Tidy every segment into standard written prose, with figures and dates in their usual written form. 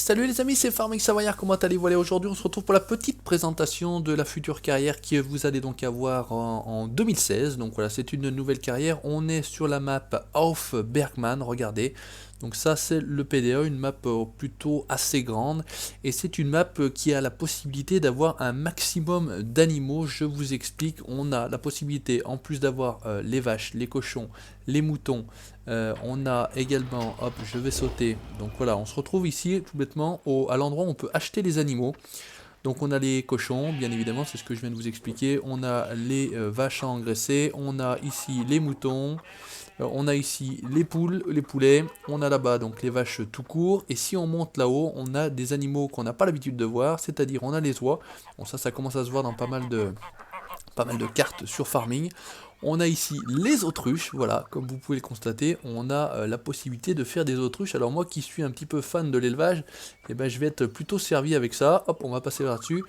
Salut les amis, c'est Farming Savoyard, comment allez-vous? Allez, aujourd'hui on se retrouve pour la petite présentation de la future carrière que vous allez donc avoir en 2016. Donc voilà, c'est une nouvelle carrière, on est sur la map Auf Bergman, regardez. Donc ça c'est le PDA, une map plutôt assez grande. Et c'est une map qui a la possibilité d'avoir un maximum d'animaux. Je vous explique, on a la possibilité en plus d'avoir les vaches, les cochons, les moutons. On a également, hop, je vais sauter. Donc voilà, on se retrouve ici tout bêtement à l'endroit où on peut acheter les animaux. Donc on a les cochons, bien évidemment, c'est ce que je viens de vous expliquer. On a les vaches à engraisser. On a ici les moutons. On a ici les poules, les poulets. On a là-bas donc les vaches tout court. Et si on monte là-haut, on a des animaux qu'on n'a pas l'habitude de voir. C'est-à-dire on a les oies. Bon ça commence à se voir dans pas mal de cartes sur farming. On a ici les autruches, voilà, comme vous pouvez le constater, on a la possibilité de faire des autruches. Alors moi qui suis un petit peu fan de l'élevage, eh ben, je vais être plutôt servi avec ça. Hop, on va passer là-dessus.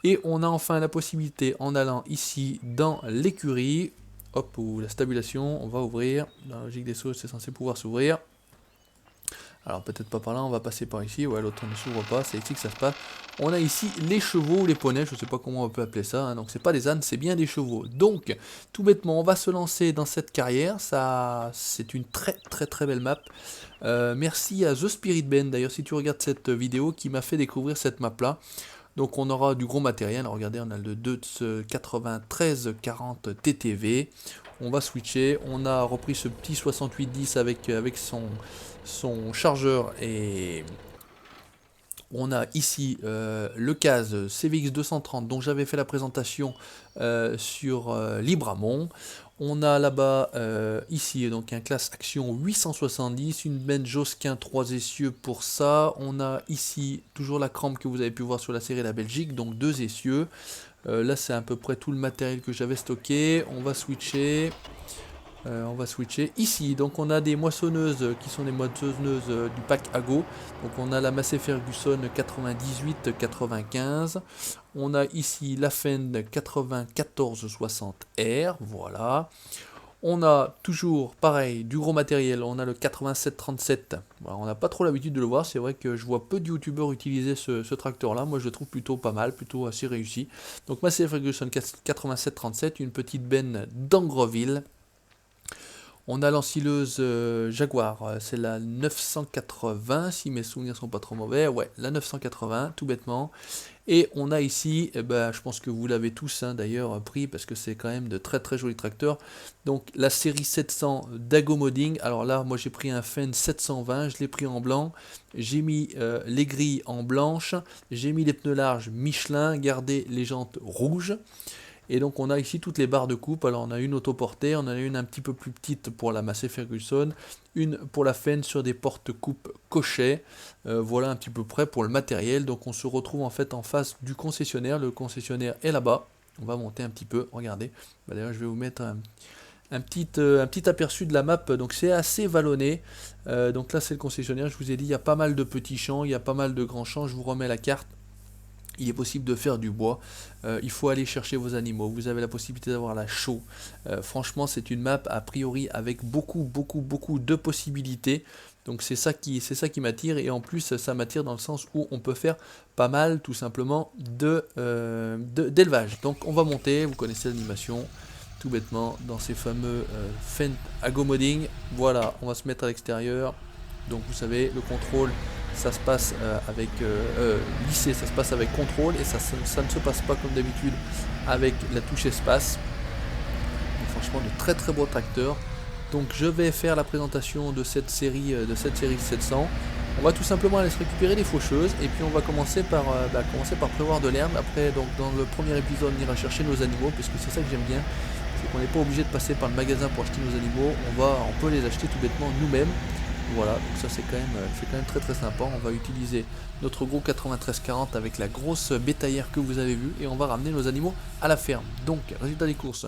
Et on a enfin la possibilité, en allant ici dans l'écurie, hop, ou la stabulation, on va ouvrir. La logique des choses, c'est censé pouvoir s'ouvrir. Alors peut-être pas par là, on va passer par ici, ouais l'autre ne s'ouvre pas, c'est ici que ça se passe. On a ici les chevaux, les poneys, je ne sais pas comment on peut appeler ça, hein. Donc c'est pas des ânes, c'est bien des chevaux. Donc tout bêtement, on va se lancer dans cette carrière, ça c'est une très belle map. Merci à The Spirit Ben d'ailleurs si tu regardes cette vidéo qui m'a fait découvrir cette map là. Donc on aura du gros matériel, regardez on a le 9340 TTV, on va switcher, on a repris ce petit 6810 avec son chargeur et on a ici le CAS CVX 230 dont j'avais fait la présentation sur Libramont. On a là-bas ici donc un classe action 870, une bench Josquin 3 essieux pour ça. On a ici toujours la crampe que vous avez pu voir sur la série La Belgique, donc 2 essieux. Là c'est à peu près tout le matériel que j'avais stocké. On va switcher. Ici, donc on a des moissonneuses qui sont des moissonneuses du pack Ago. Donc on a la Massey Ferguson 98-95. On a ici la Fend 94-60R. Voilà. On a toujours pareil du gros matériel. On a le 87-37. Voilà, on n'a pas trop l'habitude de le voir. C'est vrai que je vois peu de youtubeurs utiliser ce tracteur là. Moi je le trouve plutôt pas mal, plutôt assez réussi. Donc Massey Ferguson 87-37, une petite benne d'Angreville. On a l'ensileuse Jaguar, c'est la 980, si mes souvenirs sont pas trop mauvais, ouais, la 980, tout bêtement. Et on a ici, eh ben, je pense que vous l'avez tous hein, d'ailleurs pris, parce que c'est quand même de très jolis tracteurs. Donc la série 700 d'Ago Modding, alors là, moi j'ai pris un Fendt 720, je l'ai pris en blanc, j'ai mis les grilles en blanche, j'ai mis les pneus larges Michelin, gardé les jantes rouges. Et donc on a ici toutes les barres de coupe, alors on a une autoportée, on en a une un petit peu plus petite pour la Massey Ferguson, une pour la Fendt sur des porte-coupes cochets, voilà un petit peu près pour le matériel. Donc on se retrouve en fait en face du concessionnaire, le concessionnaire est là-bas, on va monter un petit peu, regardez, d'ailleurs je vais vous mettre un petit aperçu de la map, donc c'est assez vallonné, donc là c'est le concessionnaire, je vous ai dit il y a pas mal de petits champs, il y a pas mal de grands champs, je vous remets la carte. Il est possible de faire du bois, il faut aller chercher vos animaux, vous avez la possibilité d'avoir la chaux. Franchement c'est une map a priori avec beaucoup de possibilités, donc c'est ça qui m'attire, et en plus ça m'attire dans le sens où on peut faire pas mal tout simplement d'élevage. Donc on va monter, vous connaissez l'animation, tout bêtement dans ces fameux Fendt Ago Modding. Voilà, on va se mettre à l'extérieur, donc vous savez le contrôle ça se passe avec lycée, ça se passe avec contrôle, et ça ne se passe pas comme d'habitude avec la touche espace. Donc, franchement de très beaux tracteurs. Donc je vais faire la présentation de cette série 700. On va tout simplement aller se récupérer les faucheuses, et puis on va commencer par prévoir de l'herbe. Après, donc dans le premier épisode, on ira chercher nos animaux, puisque c'est ça que j'aime bien, c'est qu'on n'est pas obligé de passer par le magasin pour acheter nos animaux, on peut les acheter tout bêtement nous-mêmes. Voilà, donc ça c'est quand même très sympa. On va utiliser notre gros 9340 avec la grosse bétaillère que vous avez vue, et on va ramener nos animaux à la ferme. Donc, résultat des courses,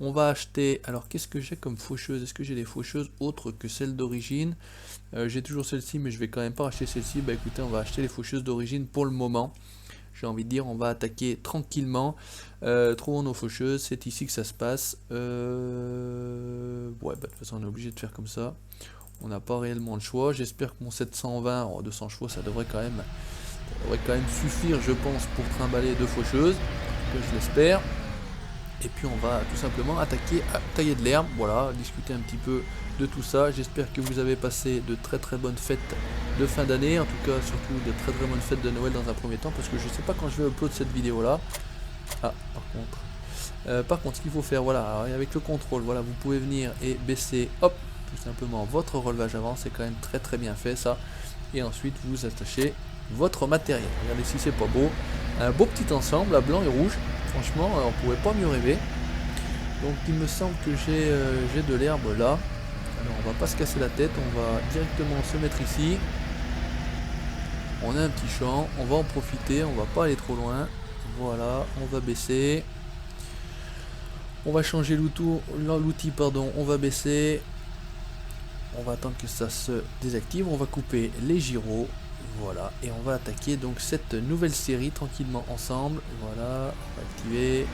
on va acheter, alors qu'est-ce que j'ai comme faucheuse? Est-ce que j'ai des faucheuses autres que celles d'origine? J'ai toujours celle-ci, mais je vais quand même pas racheter celle-ci. Bah écoutez, on va acheter les faucheuses d'origine pour le moment. J'ai envie de dire, on va attaquer tranquillement. Trouvons nos faucheuses, c'est ici que ça se passe. Ouais, bah de toute façon on est obligé de faire comme ça. On n'a pas réellement le choix. J'espère que mon 720, 200 chevaux, ça devrait quand même suffire, je pense, pour trimballer 2 faucheuses. Que je l'espère. Et puis on va tout simplement attaquer à tailler de l'herbe, voilà, discuter un petit peu de tout ça. J'espère que vous avez passé de très bonnes fêtes de fin d'année, en tout cas surtout de très bonnes fêtes de Noël dans un premier temps, parce que je sais pas quand je vais upload cette vidéo là. Ah, par contre ce qu'il faut faire, voilà, alors, avec le contrôle, voilà, vous pouvez venir et baisser, hop, tout simplement votre relevage avant, c'est quand même très bien fait ça. Et ensuite vous attachez votre matériel. Regardez si c'est pas beau, un beau petit ensemble à blanc et rouge. Franchement, on pouvait pas mieux rêver. Donc il me semble que j'ai de l'herbe là. Alors on va pas se casser la tête, on va directement se mettre ici. On a un petit champ, on va en profiter, on va pas aller trop loin. Voilà, on va baisser. On va changer l'outil, pardon, on va baisser. On va attendre que ça se désactive, on va couper les gyros. Voilà, et on va attaquer donc cette nouvelle série tranquillement ensemble. Voilà, on va activer. Est-ce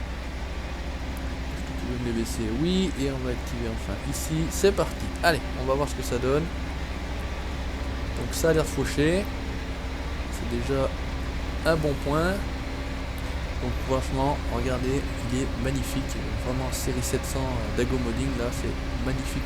que tu veux me les baisser? Oui, et on va activer enfin ici. C'est parti. Allez, on va voir ce que ça donne. Donc ça a l'air fauché. C'est déjà un bon point. Donc franchement, regardez, il est magnifique. Vraiment série 700 d'Ago Modding là, c'est magnifique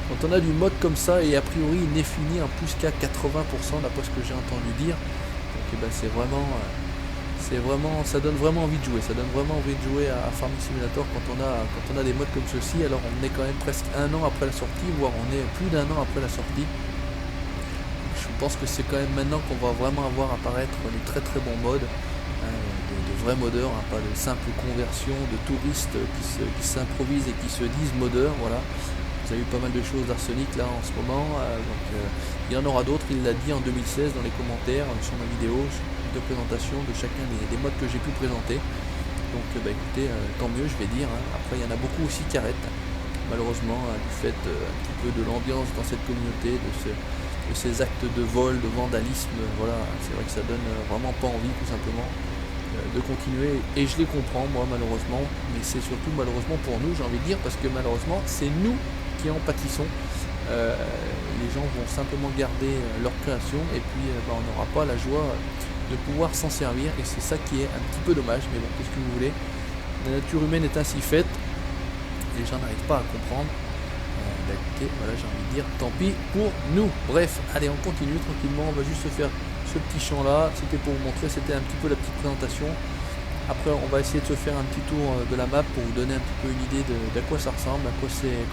quand on a du mode comme ça, et a priori il n'est fini en plus qu'à 80% d'après ce que j'ai entendu dire. Donc ben, c'est vraiment, ça donne vraiment envie de jouer. Ça donne vraiment envie de jouer à Farming Simulator quand on a des modes comme ceci. Alors on est quand même presque un an après la sortie, voire on est plus d'un an après la sortie. Donc, je pense que c'est quand même maintenant qu'on va vraiment avoir apparaître les très bons modes. De vrais modeurs, hein, pas de simples conversions de touristes qui s'improvisent et qui se disent modeurs. Voilà. Vous avez eu pas mal de choses d'Arsenic là en ce moment, il y en aura d'autres. Il l'a dit en 2016 dans les commentaires sur ma vidéo de présentation de chacun des modes que j'ai pu présenter. Donc bah écoutez, tant mieux je vais dire, hein. Après il y en a beaucoup aussi qui arrêtent, malheureusement, du fait un petit peu de l'ambiance dans cette communauté, de ces actes de vol, de vandalisme. Voilà, c'est vrai que ça donne vraiment pas envie tout simplement de continuer, et je les comprends moi malheureusement, mais c'est surtout malheureusement pour nous, j'ai envie de dire, parce que malheureusement c'est nous qui en pâtissons. Les gens vont simplement garder leur création, et puis on n'aura pas la joie de pouvoir s'en servir, et c'est ça qui est un petit peu dommage. Mais bon, qu'est-ce que vous voulez, la nature humaine est ainsi faite, les gens n'arrivent pas à comprendre. Écoutez, voilà, j'ai envie de dire, tant pis pour nous. Bref, allez, on continue tranquillement, on va juste se faire ce petit champ là, c'était pour vous montrer, c'était un petit peu la petite présentation. Après on va essayer de se faire un petit tour de la map pour vous donner un petit peu une idée d'à quoi ça ressemble,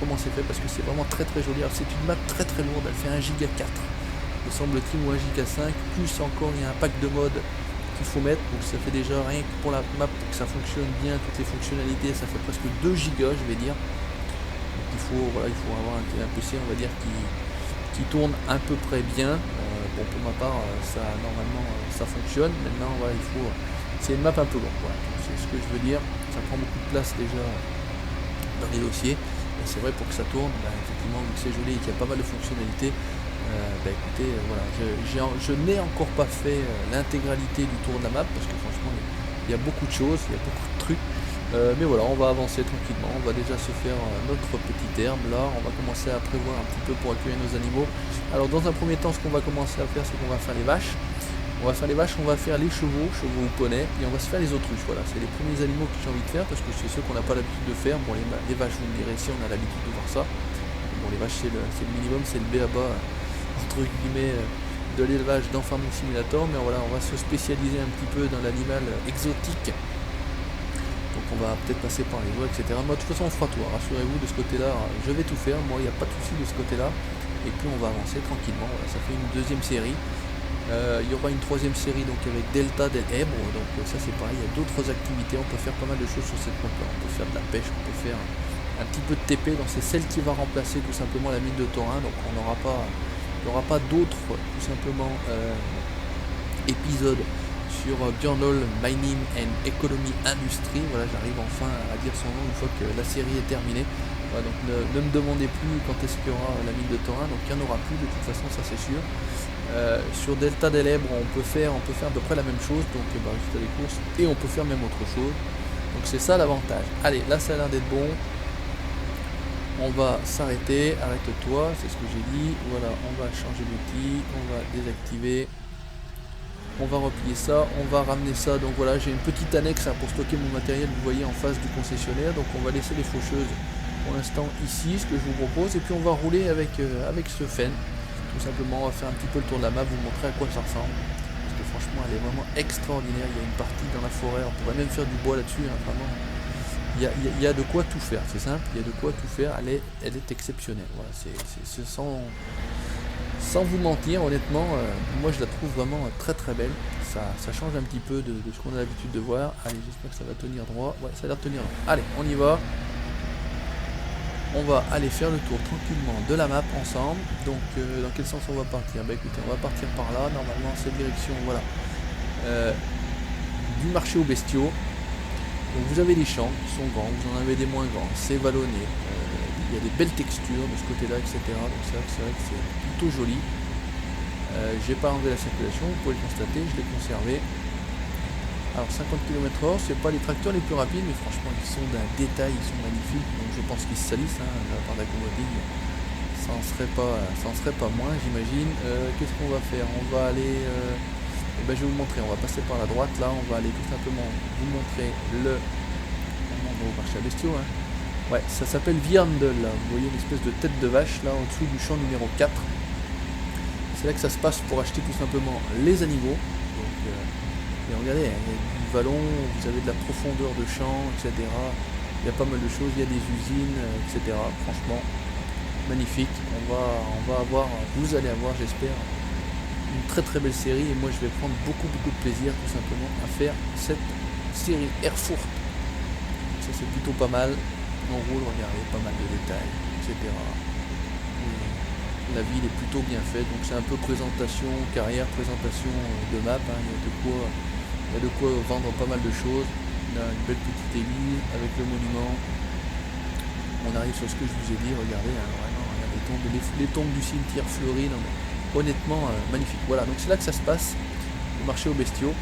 comment c'est fait, parce que c'est vraiment très jolie. Alors c'est une map très lourde, elle fait 1 giga 4 me semble-t-il, ou 1 giga 5, plus encore il y a un pack de modes qu'il faut mettre, donc ça fait déjà rien que pour la map, pour que ça fonctionne bien, toutes les fonctionnalités, ça fait presque 2 gigas je vais dire. Donc il faut avoir un PC, on va dire, qui tourne à peu près bien. Bon, pour ma part, ça normalement ça fonctionne. Maintenant, voilà, c'est une map un peu longue. Voilà. C'est ce que je veux dire. Ça prend beaucoup de place déjà dans les dossiers. Et c'est vrai, pour que ça tourne, effectivement, vu que c'est joli et qu'il y a pas mal de fonctionnalités, écoutez, voilà, je n'ai encore pas fait l'intégralité du tour de la map, parce que franchement, il y a beaucoup de choses, il y a beaucoup de trucs. Mais voilà, on va avancer tranquillement, on va déjà se faire notre petite herbe là, on va commencer à prévoir un petit peu pour accueillir nos animaux. Alors dans un premier temps, ce qu'on va commencer à faire, c'est qu'on va faire les vaches. On va faire les vaches, on va faire les chevaux ou poneys, et on va se faire les autruches. Voilà, c'est les premiers animaux que j'ai envie de faire, parce que c'est ceux qu'on n'a pas l'habitude de faire. Bon, les vaches, vous me direz, si on a l'habitude de voir ça. Bon, les vaches, c'est le minimum, c'est le b.a.-ba, entre guillemets, de l'élevage dans Farming Simulator. Mais voilà, on va se spécialiser un petit peu dans l'animal exotique. Donc on va peut-être passer par les voies, etc. Moi de toute façon on fera tout, hein. Rassurez-vous, de ce côté-là, je vais tout faire, moi il n'y a pas de souci de ce côté-là. Et puis on va avancer tranquillement, voilà, ça fait une deuxième série. Il y aura une troisième série donc avec Delta del Ebro, donc ça c'est pareil, il y a d'autres activités, on peut faire pas mal de choses sur cette map-là. On peut faire de la pêche, on peut faire un petit peu de TP, donc c'est celle qui va remplacer tout simplement la mine de Thorin, donc on n'aura pas d'autres tout simplement épisodes sur Björnol Mining and Economy Industry. Voilà, j'arrive enfin à dire son nom une fois que la série est terminée. Voilà, donc ne me demandez plus quand est-ce qu'il y aura la mine de Thorin, donc il n'y en aura plus de toute façon, ça c'est sûr. Sur Delta del Ebro, on peut faire à peu près la même chose, donc résultat des courses, et on peut faire même autre chose. Donc c'est ça l'avantage. Allez, là ça a l'air d'être bon. On va s'arrêter, arrête-toi, c'est ce que j'ai dit. Voilà, on va changer d'outil, on va désactiver. On va replier ça, on va ramener ça. Donc voilà, j'ai une petite annexe hein, pour stocker mon matériel, vous voyez, en face du concessionnaire. Donc on va laisser les faucheuses pour l'instant ici, ce que je vous propose. Et puis on va rouler avec ce Fenn. Tout simplement, on va faire un petit peu le tour de la map, vous montrer à quoi ça ressemble. Parce que franchement, elle est vraiment extraordinaire. Il y a une partie dans la forêt, on pourrait même faire du bois là-dessus, hein, vraiment. Il y a de quoi tout faire, c'est simple, il y a de quoi tout faire, elle est exceptionnelle. Voilà, c'est sans vous mentir, honnêtement, moi je la trouve vraiment très très belle. Ça change un petit peu de ce qu'on a l'habitude de voir. Allez, j'espère que ça va tenir droit. Ouais, ça a l'air de tenir droit. Allez, on y va. On va aller faire le tour tranquillement de la map ensemble. Donc, dans quel sens on va partir? Bah écoutez, on va partir par là. Normalement, c'est direction, voilà, du marché aux bestiaux. Donc vous avez des champs qui sont grands, vous en avez des moins grands, c'est vallonné, il y a des belles textures de ce côté-là, etc. Donc c'est vrai que c'est plutôt joli. J'ai pas enlevé la circulation, vous pouvez le constater, je l'ai conservé. Alors 50 km/h, c'est pas les tracteurs les plus rapides, mais franchement ils sont d'un détail, ils sont magnifiques. Donc je pense qu'ils se salissent hein, de la part d'Acomodig. Ça en serait pas moins, j'imagine. Qu'est-ce qu'on va faire? On va aller... Et ben je vais vous montrer, on va passer par la droite là, on va aller tout simplement vous montrer le... On va au marché à bestiaux hein. Ouais, ça s'appelle Viandel là, vous voyez une espèce de tête de vache là en dessous du champ numéro 4. C'est là que ça se passe pour acheter tout simplement les animaux. Donc, et regardez, il y a du vallon, vous avez de la profondeur de champ, etc. Il y a pas mal de choses, il y a des usines, etc. Franchement, magnifique. On va avoir, vous allez avoir j'espère, une très très belle série et moi je vais prendre beaucoup de plaisir tout simplement à faire cette série Erfurt. Ça c'est plutôt pas mal, on roule, regardez, pas mal de détails, etc. Et la ville est plutôt bien faite, donc c'est un peu présentation carrière, présentation de map, hein. Il y a de quoi vendre pas mal de choses. On a une belle petite église avec le monument. On arrive sur ce que je vous ai dit, regardez, hein, vraiment, regardez les tombes du cimetière fleuries. Non, honnêtement magnifique. Voilà, donc c'est là que ça se passe, le marché aux bestiaux.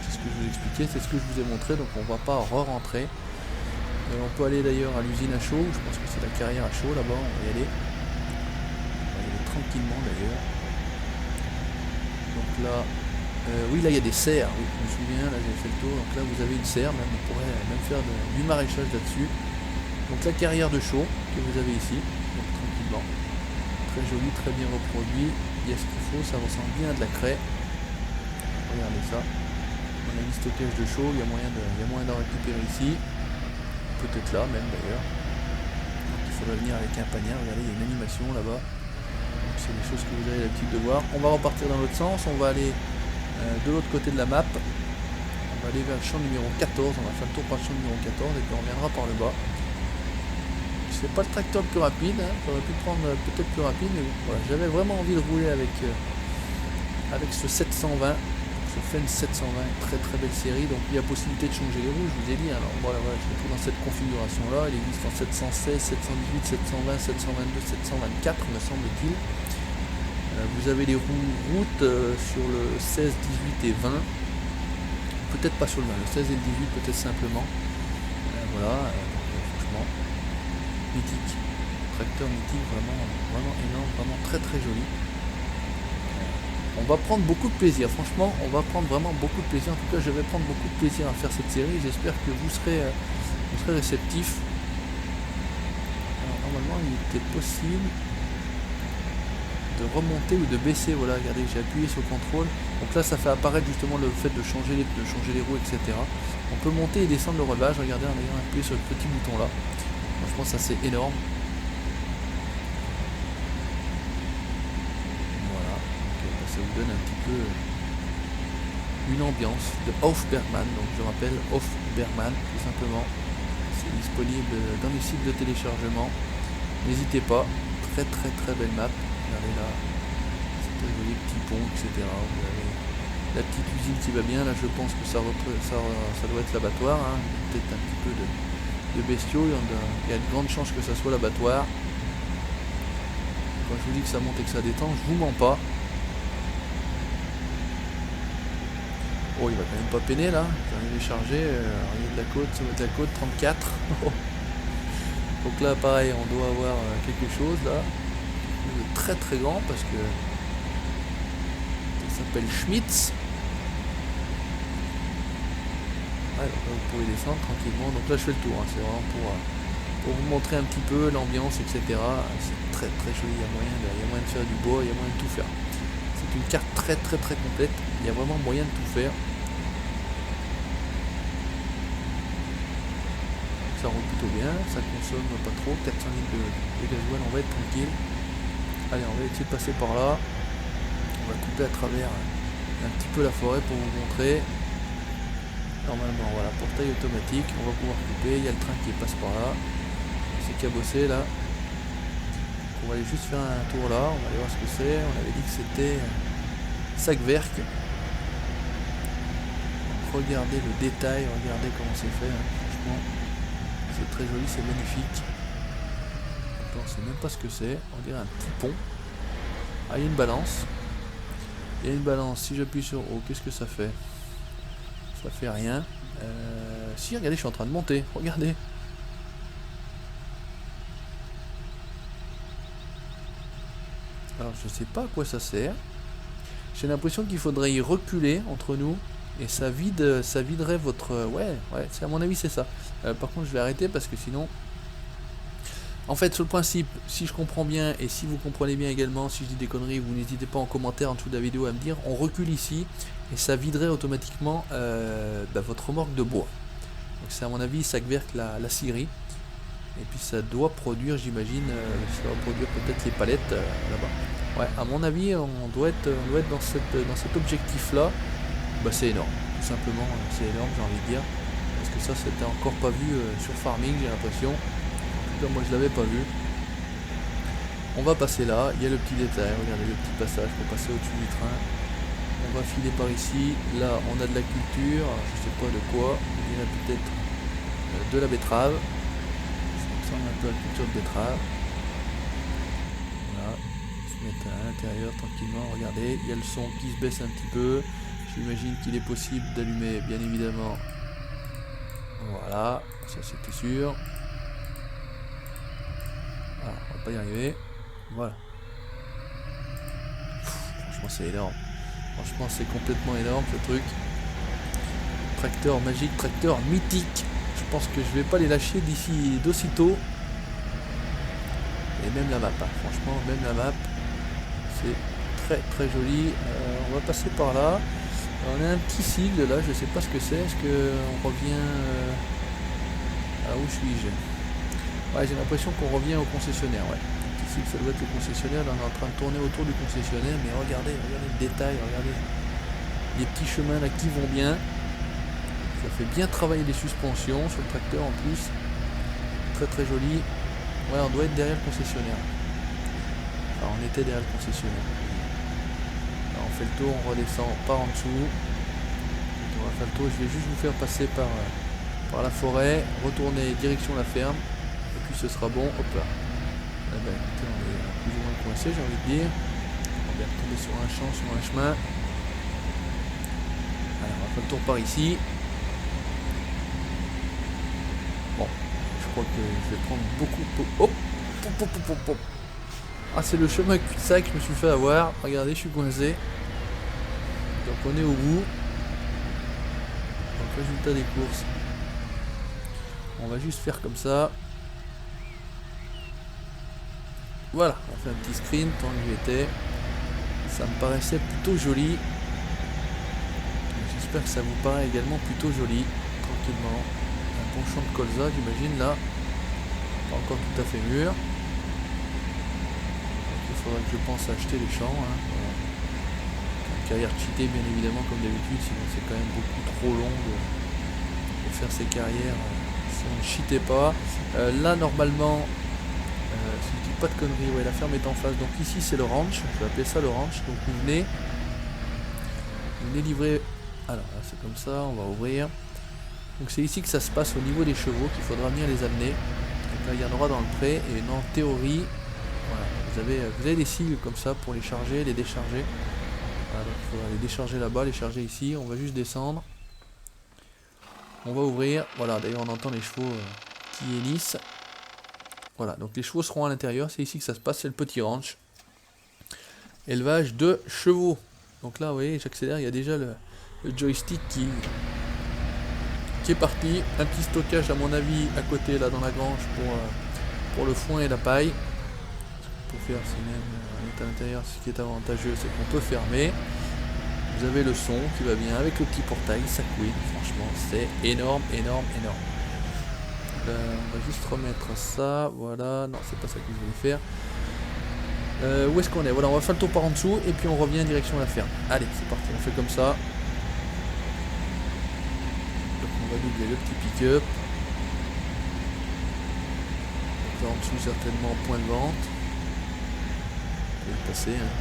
C'est ce que je vous expliquais, c'est ce que je vous ai montré, donc on va pas re-rentrer. On peut aller d'ailleurs à l'usine à chaud, je pense que c'est la carrière à chaud là-bas, on va y aller. On va y aller tranquillement d'ailleurs. Donc là, oui là il y a des serres, oui, je me souviens, là j'ai fait le tour, donc là vous avez une serre, même, on pourrait même faire du maraîchage là-dessus. Donc la carrière de chaud que vous avez ici, donc tranquillement. Très joli, très bien reproduit, il y a ce qu'il faut, ça ressemble bien à de la craie. Regardez ça, on a du stockage de chaux, il y a moyen d'en récupérer ici, peut-être là même d'ailleurs. Il faudrait venir avec un panier, regardez, il y a une animation là-bas, c'est des choses que vous avez l'habitude de voir. On va repartir dans l'autre sens, on va aller de l'autre côté de la map, on va aller vers le champ numéro 14, on va faire le tour par le champ numéro 14 et puis on reviendra par le bas. C'est pas le tracteur le plus rapide, hein. J'aurais pu prendre peut-être plus rapide, mais bon, voilà, j'avais vraiment envie de rouler avec ce 720, ce Fenn 720, très belle série, donc il y a possibilité de changer les roues, je vous ai dit, alors voilà, je les trouve dans cette configuration là, il existe en 716, 718, 720, 722, 724 me semble-t-il. Vous avez les roues route sur le 16, 18 et 20, peut-être pas sur le 20, le 16 et le 18 peut-être simplement, voilà, franchement. Mythique, tracteur mythique, vraiment énorme, vraiment très joli. On va prendre beaucoup de plaisir, franchement, on va prendre vraiment beaucoup de plaisir. En tout cas, je vais prendre beaucoup de plaisir à faire cette série. J'espère que vous serez réceptifs. Alors, normalement, il était possible de remonter ou de baisser. Voilà, regardez, j'ai appuyé sur contrôle. Donc là, ça fait apparaître justement le fait de changer les roues, etc. On peut monter et descendre le relevage. Regardez, en ayant appuyé sur le petit bouton là. Franchement, ça c'est énorme. Voilà, donc, ça vous donne un petit peu une ambiance de Hofbergman. Donc je rappelle Hofbergman tout simplement. C'est disponible dans les sites de téléchargement. N'hésitez pas. Très belle map. Regardez là, c'est très joli, petit pont, etc. Vous avez la petite usine qui va bien. Là, je pense que ça doit être l'abattoir. Hein. Peut-être un petit peu de bestiaux, il y a de grandes chances que ça soit l'abattoir. Quand je vous dis que ça monte et que ça détend, je vous mens pas. Oh, il va quand même pas peiner là, j'en ai déchargé, il y a de la côte, ça va être la côte 34. Donc là pareil, on doit avoir quelque chose là, de très très grand parce que ça s'appelle Schmitz. Ouais, donc là, vous pouvez descendre tranquillement. Donc là je fais le tour, hein. C'est vraiment pour vous montrer un petit peu l'ambiance, etc. C'est très très joli, il y a moyen de faire du bois, il y a moyen de tout faire. C'est une carte très très très complète, il y a vraiment moyen de tout faire. Ça roule plutôt bien, ça consomme pas trop, 400 litres de gasoil, on va être tranquille. Allez, on va essayer de passer par là. On va couper à travers un petit peu la forêt pour vous montrer. Normalement, voilà, portail automatique, on va pouvoir couper, il y a le train qui passe par là. C'est cabossé là. Donc on va aller juste faire un tour là, on va aller voir ce que c'est. On avait dit que c'était Sagwerk. Regardez le détail, regardez comment c'est fait, hein. Franchement, c'est très joli, c'est magnifique. On ne sait même pas ce que c'est, on dirait un petit pont. Ah, il y a une balance. Il y a une balance, si j'appuie sur O, qu'est-ce que ça fait? Ça fait rien. Si, regardez, je suis en train de monter, regardez. Alors, je sais pas à quoi ça sert. J'ai l'impression qu'il faudrait y reculer entre nous. Et ça viderait votre... Ouais, à mon avis, c'est ça. Par contre, je vais arrêter parce que sinon... En fait, sur le principe, si je comprends bien et si vous comprenez bien également, si je dis des conneries, vous n'hésitez pas en commentaire en dessous de la vidéo à me dire, on recule ici et ça viderait automatiquement votre remorque de bois. Donc c'est à mon avis Sagwerk la scierie. Et puis ça doit produire, j'imagine, ça doit produire peut-être les palettes là-bas. Ouais, à mon avis, on doit être dans cet objectif-là. Bah, c'est énorme, tout simplement, c'est énorme, j'ai envie de dire. Parce que ça, c'était encore pas vu sur Farming, j'ai l'impression. Moi je l'avais pas vu. On va passer là, il y a le petit détail, regardez le petit passage pour passer au-dessus du train. On va filer par ici, là on a de la culture, je sais pas de quoi, on dirait peut-être de la betterave. Ça ressemble un peu à la culture de betterave. Voilà, on se met à l'intérieur tranquillement, regardez, il y a le son qui se baisse un petit peu. J'imagine qu'il est possible d'allumer bien évidemment. Voilà, ça c'était sûr. Ah, on va pas y arriver. Voilà. Franchement, c'est énorme. Franchement, c'est complètement énorme ce truc. Tracteur magique, tracteur mythique. Je pense que je vais pas les lâcher d'ici d'aussitôt. Et même la map, hein. Franchement, même la map, c'est très très joli. On va passer par là. On a un petit sigle là, je sais pas ce que c'est. Est-ce qu'on revient à où suis-je? Ouais, j'ai l'impression qu'on revient au concessionnaire, ouais. Ici, ça doit être le concessionnaire, là on est en train de tourner autour du concessionnaire, mais regardez le détail, regardez les petits chemins là qui vont bien. Ça fait bien travailler les suspensions sur le tracteur en plus. Très très joli. Ouais, on doit être derrière le concessionnaire. Enfin, on était derrière le concessionnaire. Alors, on fait le tour, on redescend par en dessous. On va faire le tour, je vais juste vous faire passer par la forêt, retourner direction la ferme. Et puis ce sera bon, hop là. Ah ben, écoutez, on est plus ou moins coincé, j'ai envie de dire. On va retomber sur un champ, sur un chemin. Allez, on va faire le tour par ici. Bon, je crois que je vais prendre beaucoup de... Hop, hop. Ah, c'est le chemin cul-de-sac, je me suis fait avoir. Regardez, je suis coincé. Donc on est au bout. Donc résultat des courses. On va juste faire comme ça. Voilà, on fait un petit screen tant que j'y étais. Ça me paraissait plutôt joli. J'espère que ça vous paraît également plutôt joli. Tranquillement. Un bon champ de colza, j'imagine là. Pas encore tout à fait mûr. Donc, il faudra que je pense à acheter les champs. Hein. Voilà. Une carrière cheatée bien évidemment comme d'habitude, sinon c'est quand même beaucoup trop long de faire ces carrières si on ne cheatait pas. Là normalement... si je dis pas de conneries, ouais, la ferme est en face. Donc ici c'est le ranch, je vais appeler ça le ranch. Donc vous venez livrer. Alors là c'est comme ça, on va ouvrir. Donc c'est ici que ça se passe au niveau des chevaux qu'il faudra venir les amener. Donc là il y en aura dans le pré et en théorie, voilà, vous avez des sigles comme ça pour les charger, les décharger. Voilà, donc il faudra les décharger là-bas, les charger ici. On va juste descendre. On va ouvrir. Voilà, d'ailleurs on entend les chevaux qui hennissent. Voilà, donc les chevaux seront à l'intérieur, c'est ici que ça se passe, c'est le petit ranch. Élevage de chevaux. Donc là, vous voyez, j'accélère, il y a déjà le joystick qui est parti. Un petit stockage à mon avis à côté là dans la grange pour le foin et la paille. Pour faire, c'est même à l'intérieur, ce qui est avantageux, c'est qu'on peut fermer. Vous avez le son qui va bien avec le petit portail, ça couine, franchement, c'est énorme, énorme, énorme. On va juste remettre ça, voilà, non, c'est pas ça que je voulais faire. Où est-ce qu'on est? Voilà, on va faire le tour par en dessous et puis on revient en direction de la ferme. Allez, c'est parti, on fait comme ça. Donc on va doubler le petit pick-up. Donc là en dessous, certainement point de vente. On peut y passer, hein.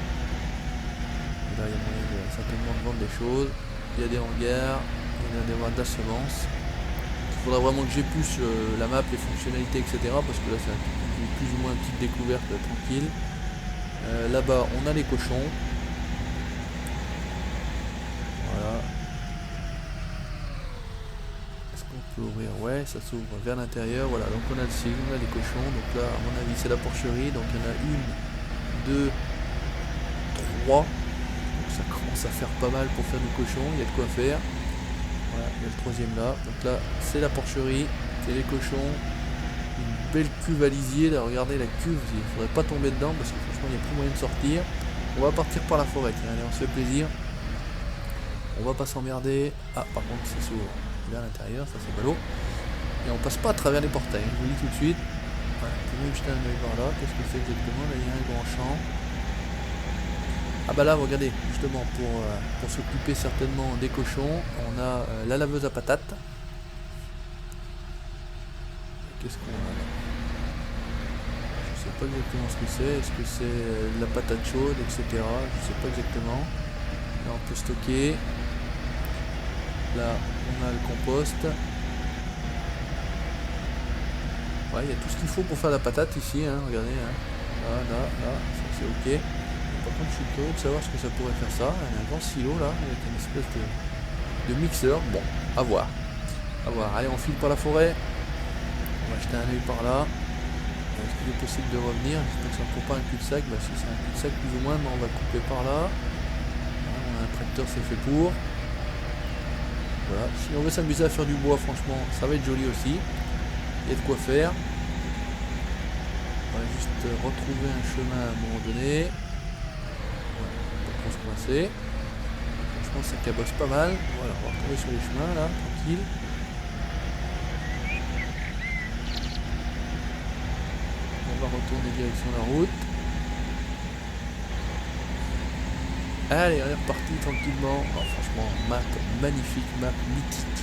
Là, il y a moyen certainement de vendre des choses. Il y a des hangars, il y a des de la semence. Il faudra vraiment que j'épluche la map, les fonctionnalités, etc. Parce que là, c'est plus ou moins une petite découverte tranquille. Là-bas, on a les cochons. Voilà. Est-ce qu'on peut ouvrir? Ouais, ça s'ouvre vers l'intérieur. Voilà, donc on a le signe, on a les cochons. Donc là, à mon avis, c'est la porcherie. Donc il y en a une, deux, trois. Ça commence à faire pas mal pour faire du cochon, il y a de quoi faire. Voilà, il y a le troisième là. Donc là, c'est la porcherie, c'est les cochons. Une belle cuve à lisier, là, regardez la cuve, il faudrait pas tomber dedans parce que franchement, il n'y a plus moyen de sortir. On va partir par la forêt, tiens, allez, on se fait plaisir. On va pas s'emmerder. Ah, par contre, ça s'ouvre vers l'intérieur, ça c'est ballot. Et on passe pas à travers les portails, je vous le dis tout de suite. Voilà, vous pouvez jeter un œil par là, qu'est-ce que c'est exactement? Là, il y a un grand champ. Ah bah là, regardez, justement, pour s'occuper certainement des cochons, on a la laveuse à patates. Qu'est-ce qu'on a là? Je sais pas exactement ce que c'est. Est-ce que c'est de la patate chaude, etc. Je sais pas exactement. Là, on peut stocker. Là, on a le compost. Ouais, il y a tout ce qu'il faut pour faire la patate ici, hein, regardez. Hein. Là, ça c'est ok. Par contre, je suis curieux de savoir ce que ça pourrait faire ça. Il y a un grand silo là, avec une espèce de mixeur. Bon, à voir. À voir. Allez, on file par la forêt. On va jeter un œil par là. Est-ce qu'il est possible de revenir? J'espère que ça ne prend pas un cul-de-sac. Bah, si c'est un cul-de-sac plus ou moins, mais on va couper par là. Voilà, on a un tracteur, c'est fait pour. Voilà. Si on veut s'amuser à faire du bois, franchement, ça va être joli aussi. Il y a de quoi faire. On va juste retrouver un chemin à un moment donné. Se coincer. Franchement ça cabosse pas mal. Voilà, on va retrouver sur les chemins là, tranquille. On va retourner direction la route. Allez, on est reparti tranquillement. Oh, franchement, map magnifique, map mythique.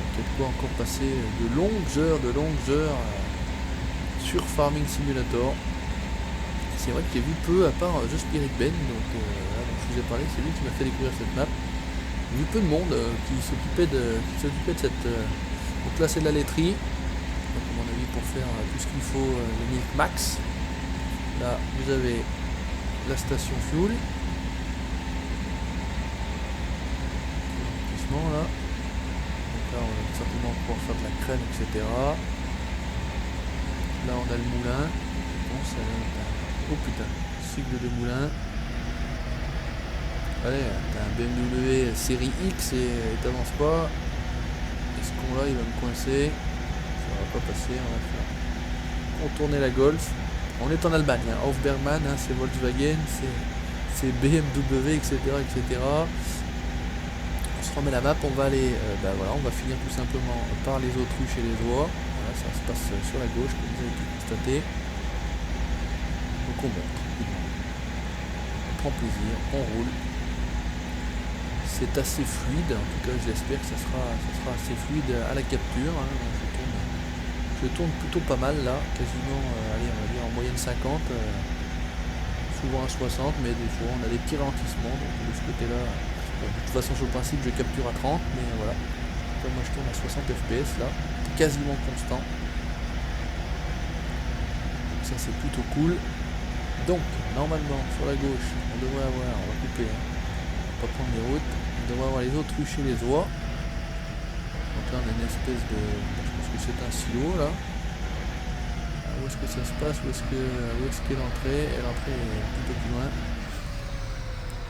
Donc, il y a de quoi encore passer de longues heures sur Farming Simulator. C'est vrai que j'ai vu peu, à part The Spirit Ben, donc je vous ai parlé, c'est lui qui m'a fait découvrir cette map. J'ai vu peu de monde qui s'occupait de cette... donc là c'est de la laiterie, donc à mon avis pour faire tout ce qu'il faut, le Milk Max. Là vous avez la station fuel. Doucement là. Donc là on va certainement pouvoir faire de la crème, etc. Là on a le moulin. Bon, ça oh putain, cycle de moulin. Allez, t'as un BMW série X et t'avances pas. Et ce con là il va me coincer. Ça va pas passer, on va faire contourner la Golf. On est en Allemagne, hein. Hofbergmann, hein, c'est Volkswagen, c'est BMW, etc., etc. On se remet la map, on va aller, voilà, on va finir tout simplement par les autruches et les oies. Voilà, ça se passe sur la gauche, comme vous avez pu constater. Donc on monte, on prend plaisir, on roule. C'est assez fluide, en tout cas j'espère que ça sera assez fluide à la capture. Hein. Je tourne plutôt pas mal là, quasiment, allez, on va dire en moyenne 50, souvent à 60, mais des fois on a des petits ralentissements, donc de ce côté là, de toute façon sur le principe je capture à 30, mais voilà, comme moi je tourne à 60 fps là, quasiment constant. Donc ça c'est plutôt cool. Donc normalement sur la gauche on devrait avoir, on va couper, hein, on va pas prendre les routes, on devrait avoir les autruches et les oies. Donc là on a une espèce de, je pense que c'est un silo là. où est-ce que ça se passe, où est-ce qu'est l'entrée, et l'entrée est un petit peu plus loin.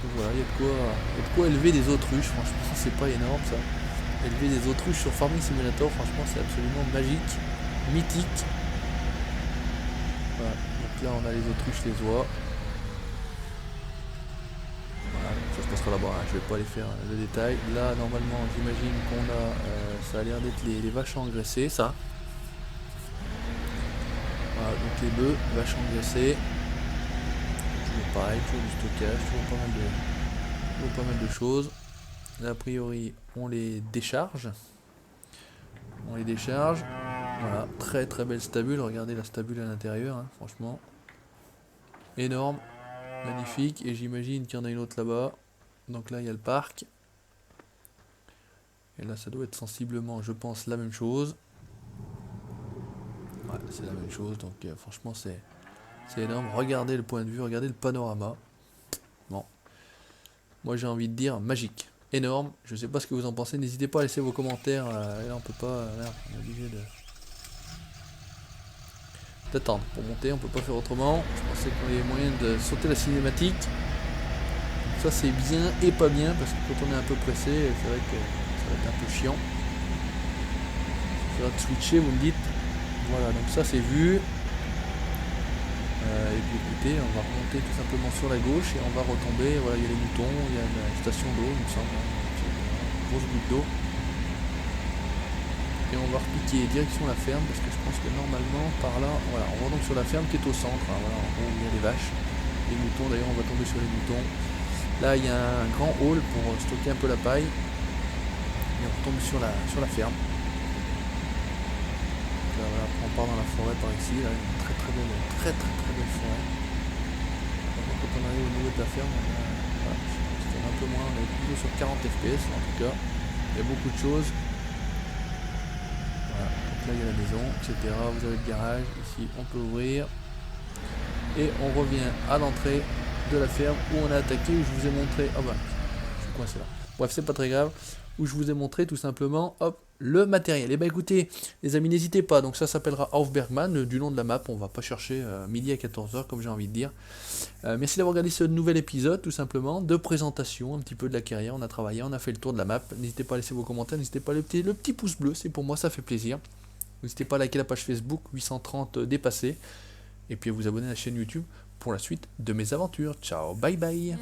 Donc voilà, il y a de quoi élever des autruches, franchement c'est pas énorme ça. Élever des autruches sur Farming Simulator, franchement c'est absolument magique, mythique. Voilà, donc là on a les autruches, les oies. Voilà, ça se passera là-bas, hein. Je vais pas aller faire le détail. Là normalement j'imagine qu'on a, ça a l'air d'être les vaches engraissées, ça. Voilà, donc les bœufs, vaches engraissées. Toujours pareil, toujours du stockage, toujours pas mal de choses. Là, a priori on les décharge. Voilà, très très belle stabule, regardez la stabule à l'intérieur, hein, franchement. Énorme, magnifique, et j'imagine qu'il y en a une autre là-bas. Donc là il y a le parc. Et là ça doit être sensiblement, je pense, la même chose. Ouais, c'est la même chose, donc franchement c'est énorme. Regardez le point de vue, regardez le panorama. Bon, moi j'ai envie de dire magique, énorme. Je sais pas ce que vous en pensez, n'hésitez pas à laisser vos commentaires. Là on peut pas, là, on est obligé d'attendre pour monter, on peut pas faire autrement. Je pensais qu'on avait moyen de sauter la cinématique. Ça c'est bien et pas bien, parce que quand on est un peu pressé, c'est vrai que ça va être un peu chiant. Il faudra switcher, vous me dites. Voilà, donc ça c'est vu. Et puis écoutez, on va remonter tout simplement sur la gauche et on va retomber. Voilà, il y a les moutons, il y a une station d'eau, il me semble, une grosse goutte d'eau. Et on va repiquer direction la ferme, parce que je pense que normalement par là, voilà, on va donc sur la ferme qui est au centre, hein, voilà, en gros il y a les vaches, les moutons, d'ailleurs on va tomber sur les moutons. Là il y a un grand hall pour stocker un peu la paille, et on retombe sur la ferme. Là, voilà, on part dans la forêt par ici, là, une très belle forêt. Donc, quand on arrive au niveau de la ferme, voilà, c'est un peu moins, on est plutôt sur 40 fps en tout cas, il y a beaucoup de choses. Voilà, donc là il y a la maison, etc. Vous avez le garage, ici on peut ouvrir. Et on revient à l'entrée de la ferme où on a attaqué, où je vous ai montré. Ah bah, je suis coincé là. Bref, c'est pas très grave. Où je vous ai montré tout simplement, hop, le matériel. Et bah écoutez, les amis, n'hésitez pas. Donc ça s'appellera Aufbergman, du nom de la map. On va pas chercher midi à 14h, comme j'ai envie de dire. Merci d'avoir regardé ce nouvel épisode, tout simplement, de présentation, un petit peu de la carrière. On a travaillé, on a fait le tour de la map. N'hésitez pas à laisser vos commentaires, n'hésitez pas à le petit pouce bleu, c'est pour moi, ça fait plaisir. N'hésitez pas à liker la page Facebook, 830 dépassés. Et puis à vous abonner à la chaîne YouTube pour la suite de mes aventures. Ciao, bye bye.